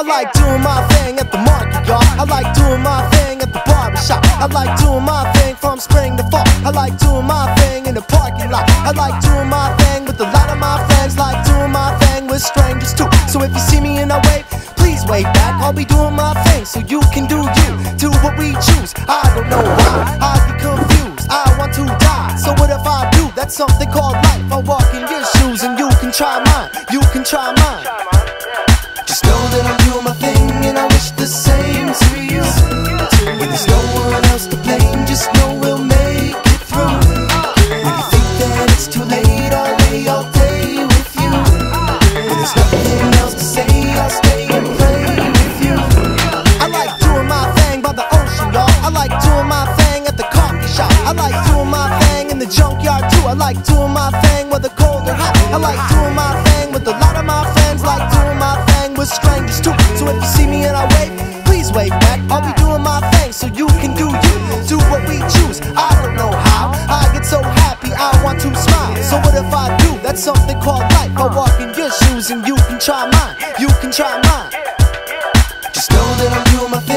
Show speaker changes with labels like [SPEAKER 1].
[SPEAKER 1] I like doing my thing at the market, y'all. I like doing my thing at the barbershop. I like doing my thing from spring to fall. I like doing my thing in the parking lot. I like doing my thing with a lot of my friends. Like doing my thing with strangers too. So if you see me and I wave, please wave back. I'll be doing my thing so you can do you. Do what we choose. I don't know why I get confused. I want to die. So what if I do? That's something called life. I walk in your shoes and you can try mine. You can try mine. Just know that I'm doing my thing and I wish the same to you. When there's no one else to blame, just know we'll make it through. When you think that it's too late, I'll lay all day with you. When there's nothing else to say, I'll stay and pray with you. I like doing my thing by the ocean, y'all. I like doing my thing at the coffee shop. I like doing my thing in the junkyard too. I like doing my thing whether cold or hot. I like doing my thing with a lot of my friends. Like doing my thing with strangers too. So if you see me and I wave, please wave back. I'll be doing my thing so you can do you. Do what we choose. I don't know how I get so happy I want to smile. So what if I do? That's something called life. I walk in your shoes and you can try mine. You can try mine. Just know that I'm doing my thing.